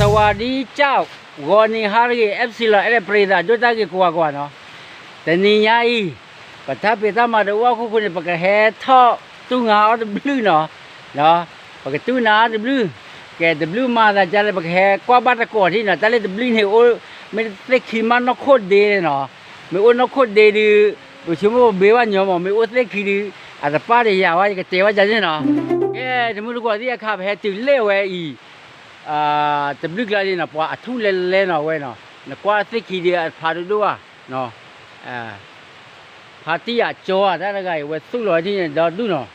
สวัสดีเจ้าวอนี่ฮารีเอฟซีละเอเปรดาจุดตากีกว่าเนาะแต่นี่ยายปัทภาเปตามาดูว่าคู่คนปากแห่ท่อตู้งาอัดบลูเนาะปากตู้นาอัดบลูแกดับลูมาแต่จะเลยปากแห่กว่าบ้านตะกอที่เนาะแต่เลยดับลูเนี่ยโอ้ไม่ได้ขี้มันนกโคตรเดเลยเนาะไม่โอ้นกโคตรเดดีดูชิมว่าเบวันยอมไม่โอ้ได้ขี้ดีอาจจะป้าได้ยาว่าจะเตะว่าจะเนี่ยเนาะแกสมมติว่าที่ข้าแห่ตื่นเล่เว้ยแต่บลึกแล้วนี่นะพออัดทุ่งเล่นๆเนาะเว้ยเนาะนะกว่าสิขี้เดียพาดูด้วยเนาะพาที่อ่ะจ่อได้ละไงเว้ยสุดเลยที่เนี่ยดูเนาะ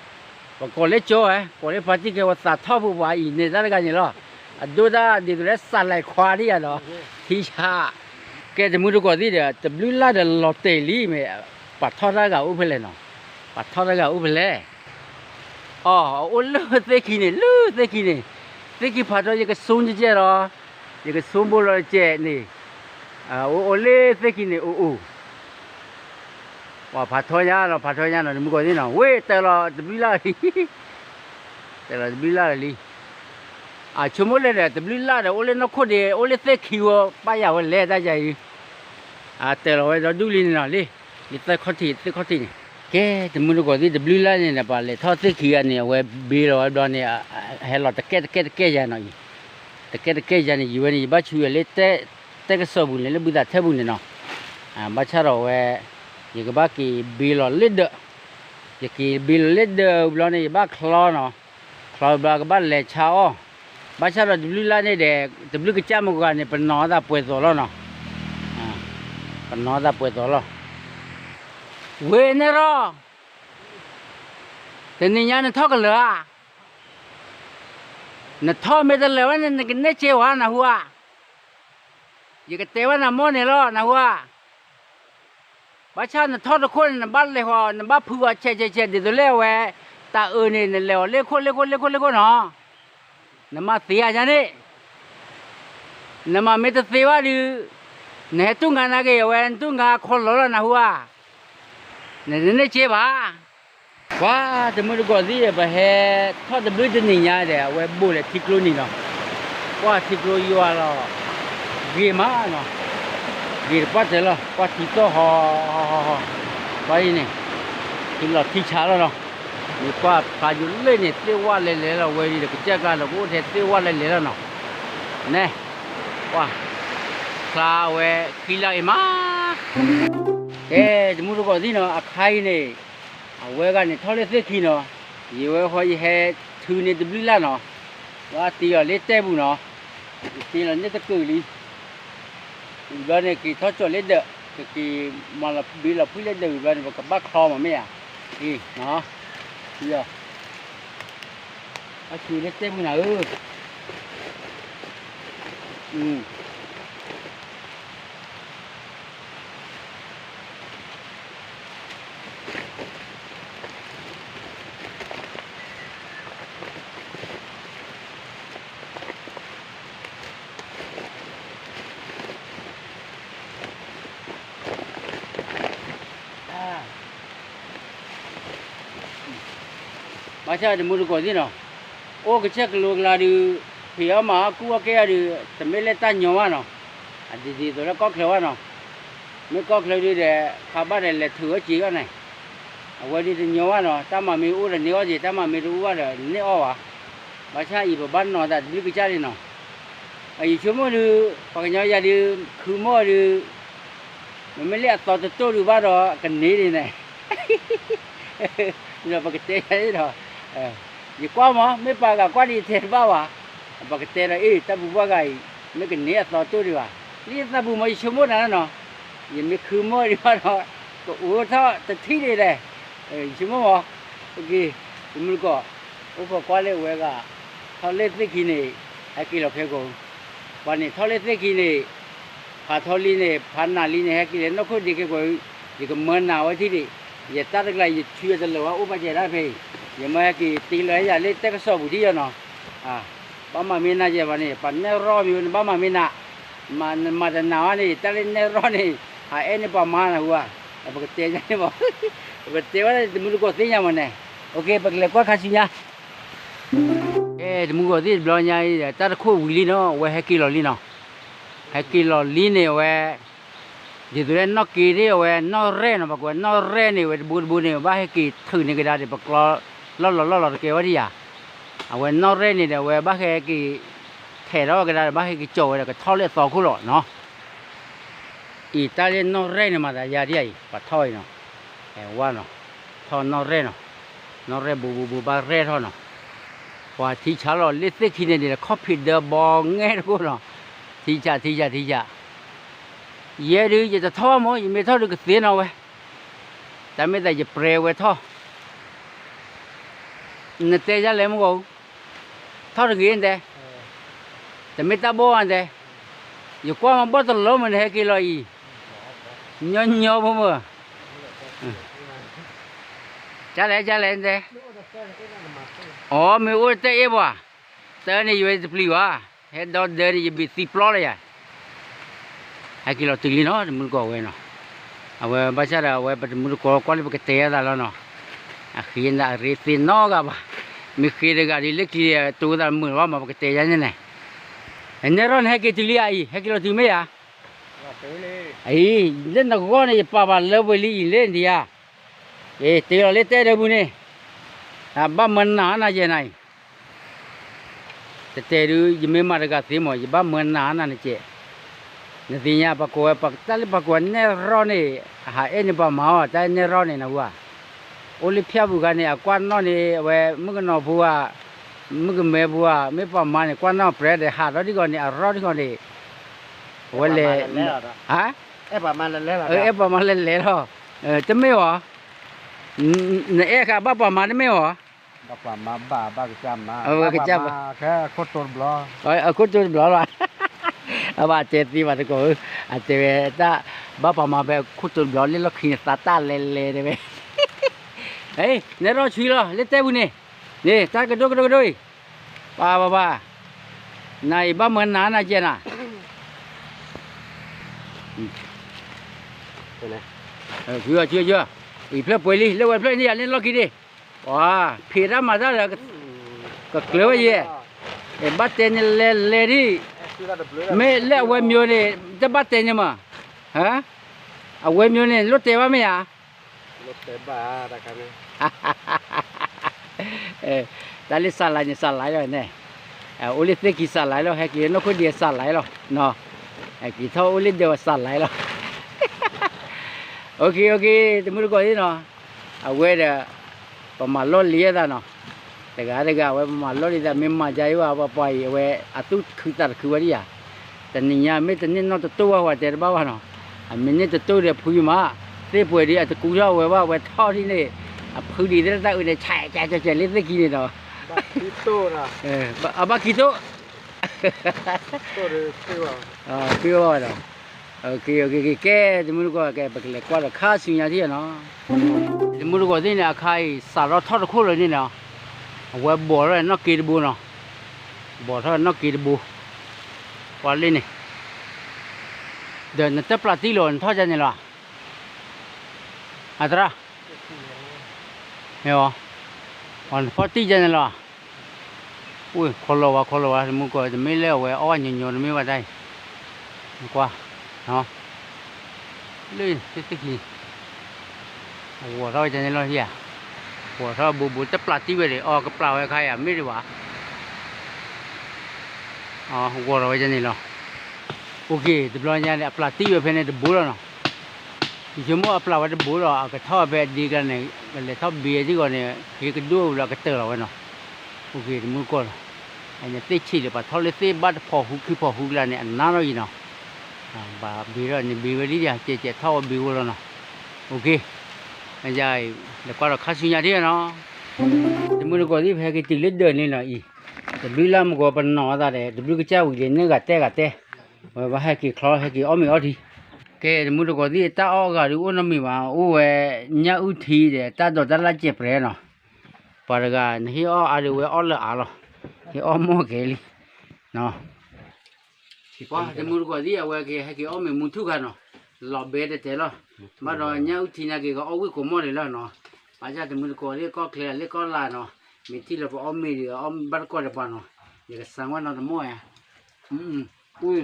พอก่อนเล่จ่อก่อนเล่พาที่แกว่าสัตว์ท่อผู้ว่าอีเนี่ยได้ละไงเนี่ยเนาะดูได้ดีตัวเล็กสัตว์ไหลควาที่อ่ะเนาะที่ชาแกจะมุดก่อนที่เดียแต่บลึกแล้วเดี๋ยวเราเตะลีมั้ยปัดท่อได้ก็อุ้มไปเลยเนาะปัดท่อได้ก็อุ้มไปเลยอ๋ออุ้มเลือดเตะขี้เนี่ยเลือดเตะขี้เนี่ย这个拍照一个松子节咯，一个松不了节呢，我嘞这个呢，哇拍拖呀了，你们搞的呢？喂，对了，这边啦，对了，这边啦哩，全部来了，这边啦的，我嘞那可的，我嘞这个我把呀我来大家的，对了，我这ดู哩呢哩，你这考题呢。cái thì muốn gọi đi blue line này bà lại thao tới kia này về bì rồi đó này hay là cái gì này cái gì này vừa này bà chui lấy cái số bún lấy bây giờ theo bún này nó bà cha rồi về cái bà cái bì rồi lấy được cái bì lấy được đó này bà kho nó kho bà cái bà lấy cháo bà cha rồi blue line này để blue cái chả một cái này phần nó ra bồi rồi nó phần nó ra bồi rồiเว้ยเนี่ยรอแต่นี่ยังท่อกันเลยน่ะท่อไม่ได้เลยว่าเนี่ยกินเนี่ยเจ้านะหัวยังก็เตว่าน่ะโมเนี่ยรอนะหัวบ้านชาติน่ะท่อตะคนน่ะบ้านเลยหัวน่ะบ้านผัวเช่เดี๋ยวเลี้ยวแหวตาเนี่ยเลี้ยวเลี้ยวคนเนาะน่ะมาเสียจังนี่น่ะมาไม่ได้เสียว่าดิเนี่ยตุ้งงานอะไรแหวนตุ้งงานคนหล่อนะหัวเนี่ยเจ็บป่ะว้าแต่เมื่อก่อนที่แบบเฮ้ทอดบลูจะหนีง่ายเลยเว้ยบุเลยทิกลูนี่เนาะว่าทิกลูอยู่อะไรเกี่ยมาเนาะเกี่ยปัดเสร็จแล้วปัดทิกโตห่อไปนี่ทิกเราทิกช้าแล้วเนาะนี่ปัดพายุเล่นเนี่ยเตี้ยว่าเล่นแล้วเว้ยนี่ก็เจ้ากันแล้วกูเทเตี้ยว่าเล่นแล้วเนาะเนี่ยว่าคลาเว้ยขี้ไหลมาสมมติว่าที่เนาะใครเนี่ยเวลาเนี่ยทอดเล็กขี้เนาะยี่เวลาเขาให้ถือเนี่ยจะบลิละเนาะว่าตีเอาเล็กเต้บุเนาะตีเราเนี่ยจะเกลือแล้วเนี่ยกี่ทอดจอดเล็กเด้อกี่มาละบิละพุ่งเล็กเด้อแล้วเนี่ยกับบ้าคลอมาไม่อ่ะนี่เนาะเยอะถือเล็กเต้บุเนาะมาใช่จะมุดก่อนที่เนาะโอ้ก็เช็คลูกลาดูเพียมากูว่าแกดูแต่ไม่เล่นตั้งยอมเนาะดีตัวแล้วก็เคลวเนาะไม่ก็เคลวดีแต่ข้าบ้านเลยถือจีก็ไหนวันนี้จะยอมเนาะถ้ามาไม่อู้เรื่องนี้ว่าจีถ้ามาไม่รู้ว่าเรื่องนี้อ้อวะมาใช่อีบ้านเนาะแต่ดีพิจารณาเนาะไอ้ชั่วโมงดูปากยาวดูคือโม่ดูมันไม่เลี้ยต่อตัวดูบ้านเรากันนี้ดีไหนเราปากเตะเนาะยี่กว่ามั้งไม่ปากกว่าดีเทบ้าวะปากเตะเราตาบุบว่าไงไม่กันเนี้ยต่อตัวดีวะนี่ตาบุมาชั่วโมงนั้นเนาะยังไม่คือโม่ดีวะเนาะก็โอ้ท่าแต่ที่ดีเลยชั่วโมงโอเคมันก็อุปกรณ์เลยเว้ยก็เขาเล่นสิกินนี่ให้กินเราเพื่อกูวันนี้เขาเล่นสิกินนี่พาทอลีนี่พันนาลีนี่ให้กินนกคนดีก็ดีก็เหมือนหนาวที่ดีอย่าตัดอะไรอย่าช่วยจะเหลืออุปจัยได้เพี่อย่ามากี่ตีเลยอย่าเล่นแต่ก็สอบบุตรเนาะบ้ามามีน่าจะวันนี้ปันเนรอมีบ้ามามีน่ะมาจะหนาวนี่แต่เล่นเนรอนี่เอ็นนี่ประมาณนะหัวปกติยังไม่บอกปกติว่าจะมุดก็ตีอย่างมันเนี่ยโอเคปกติก็ข้าศึกเนี่ย cái mua cái gì bao nhiêu ta đã khô vị nó về hai kilo li nó hai kilo li này về thì tụi nó kỳ đi về nó rẻ nó bạc nó rẻ này về buồn này ba hai kỳ thử này cái đó thì bạc lo cái gì à về nó rẻ này về ba hai kỳ thẻ đó cái đó ba hai kỳ chỗ là cái thau lên to khu lọ nó Italia nó rẻ này mà đã ra đi bắt thôi nó qua nó thau nó rẻ bù ba rẻ thôi nó và thì chả lo lấy cái khi này là coffee the ball nghe được không thì chả giờ đi giờ thao mà giờ mới thao được cái tiền nào vậy tại mấy đại giờ pre vậy thao nè tê ra lấy một thao được gì thế tại mấy ta bỏ anh thế giờ qua mà bỏ tao lỡ mình hay cái gì nhỏ mà trả lại thế mấy ôi tê em à tê này về plei à hết đó đây này bị xì plo rồi à hai kilo tili nó mình có vậy nó à bây giờ là vậy mình có quay cái tê ra nó khi nào resin nó cả mình khi được đi lấy kia tôi đã mượn vào mà cái tê như này anh nhớ rồi hai tili ai hai kilo tili mấy à ấy lên nó có này bà lỡ với lý lên đi à tê là lấy tê đâu bữa này ba mình nó gì này tê rồi mấy mà được cái mà ba mình nó này chứ nantinya tali pakuan ne roni ha eni pa mau ta ne roni na wa oli phya bu ga ne akwan no ne we mu no bua mu me bua me pa ma ne kwan no bread ha ro di ko ne ro di ko ne wele ha e pa ma le ro te me wa ne e ka ba pa ma ne me wa ba ma ba cái cham ma cái cham cái cốt tôn blo cốt tôn blo rồi bà chết đi mà tôi có chết ta bà bà mà về khu tuần đó lên nó khi ta lên đấy ấy nếu nó chui lo lên tay bún nè ta cái đôi bà này bà mình nán là gì nè chưa ý phép bơi đi lên phép đi lên lo kia đi wow phía ra mà ra là cái kiểu gì để bắt tên lên đi mấy lẽ quay miêu nàyจะbắt tên nhưng mà hả quay miêu này lót tên mấy à lót tên ba đã cái này ta lấy xả lại rồi này uli thế kia xả lại rồi hay kia nó có địa xả lại rồi nó kia thâu uli đều xả lại rồi ok thì mới có gì nó quay được còn mà lót lia ra nóแต่ก็ว่ามาลอดิดาไม่มาใจว่าไปว่าอะตุคือตัดคือว่าดิอ่ะแต่เนี่ยไม่แต่เนี่ยนอตัวว่าแต่บ้าเนาะมันเนี่ยตัวเดียวพูดมาเรียบป่วยดิอ่ะตะกูเล่าว่าท่อที่นี่พูดดีได้แต่เนี่ยใช่เล่นได้กี่เนาะบักกิโต้นะบักกิโต้โต้เลยคือว่าคือว่าเนาะโอเคแกจะมึงก็แกไปเลยกว่าค่าสิ่งอย่างที่เนาะจะมึงก็ที่เนี่ยใครสารทอดคู่เลยนี่เนาะว่าบ่อเลยนกกีดบูเนาะบ่อเท่านกกีดบูวันนี้นี่เดินแต่ปลาตีหล่นทอดจะเนี่ยหรออะไรเหรอวันพอตีจะเนี่ยหรออุ้ยคนละว่ามึงก็จะไม่เลี้ยวไว้อ้อนหยไม่ว่าได้กว่าเนาะลื่นติ๊กหัวเราจะเนี่ยหรอเฮียหัวเราบูจะปลาตีไว้เลยก็ปลาไว้ใครไม่ได้หวะหัวเราจะนี่หรอโอเคแต่ปลาเนี่ยปลาตีไว้เพื่อนจะบูแล้วเนาะที่มั่วปลาไว้จะบูแล้วก็ท่อแบบดีกันเนี่ยก็เลยท่อเบียร์ที่ก่อนเนี่ยคือก็ดูแล้วก็เตอเราไว้เนาะโอเคมึงก่อนไอ้เนี่ยตีชีเลยปะท่อเลยตีบัดพอหุกแล้วเนี่ยน้าเราอีเนาะบาบีแล้วเนี่ยบีไว้ดีจ้ะเจ๊ท่อบีไว้แล้วเนาะโอเคbây giờ là qua được khá suy nhà thế nó thì muốn có gì phải cái tỷ lệ đơn lên là gì thì bây giờ một cái phần nhỏ ra để bây cái trâu gì nó gạt te và hai cái kho hai cái ôm mình đi cái muốn có gì ta ôm gà đi uống nó mình mà uống về nhà uống thì để ta đổ ta lại chép rồi nó và cái này ôm đi uống ôm là rồi thì ôm mua cái đi nó thì qua thì muốn có gì về cái ôm mình muốn thuốc nó lò bể để thế lo mà rồi nhau thì là cái có ấu của mua này là nó bây giờ thì mình có cái có kia lấy có là nó มีที่เราบอกอ้อมมีเดี๋ยวอ้อมบ้านก็จะบ้านเนาะเดี๋ยวสั่งว่าเราจะมั่วอ่ะอุ้ย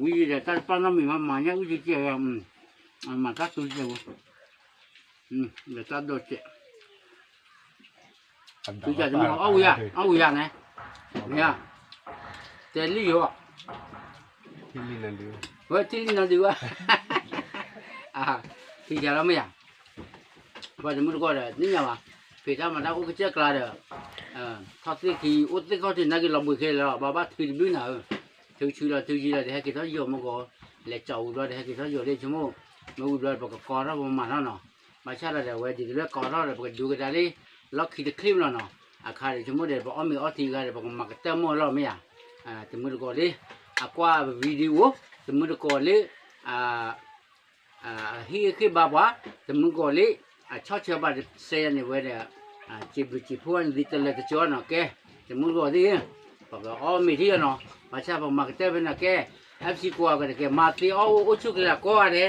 วิธีแต่ป้าน้ำมีมาเนี่ยวิธีเจ้ามาตัดตัวเจ้าเดี๋ยวตัดตัวเจ้าตัวเจ้าจะมาเอาอย่างไงเนี่ยแต่ลี่เหรอ ที่นี่นั่นดู เฮ้ยที่นี่เราดูว่าที่จะเราไม่อยากว่าจะมุดก็ได้นี่ไงวะพี่ทำมาได้โอ้ก็เจ๊กลาเด้อถ้าที่ที่อุตส่าห์ที่นักกีฬาบุกเข้าแล้วบ้าที่ดูนะถือชื่อเดี๋ยวให้เขาโยมก็เลี้ยเจ้าด้วยเดี๋ยวให้เขาโยมเลี้ยชั่วโมงไม่อุดด้วยบอกกอร์เราประมาณนั้นเนาะไม่ใช่แล้วเดี๋ยวเว้ยดีเลยกอร์เราเดี๋ยวบอกดูกันได้เลยล็อกขีดคลิปแล้วเนาะข้าเดี๋ยวชั่วโมงเดี๋ยวบอกมีทีกันเดี๋ยวบอกมาเต็มหมดแล้วไม่อยากจะมุดก็เลยกว่าวิดีโอจะมุดก็เลยฮีคือบ้าบ้าจะมุดก็เลยชอบเชื่อบ้าเสียนี่เว้ยเนี่ยจีบพวนดิจิตอลจะจวนเนาะแกจะมุดก็ดีบอกว่ามีที่เนาะมาใช่บอกมาเต็มเป็นนะแก FC กว่ากันแกมาตีโอ้ชุกละกว่าเด้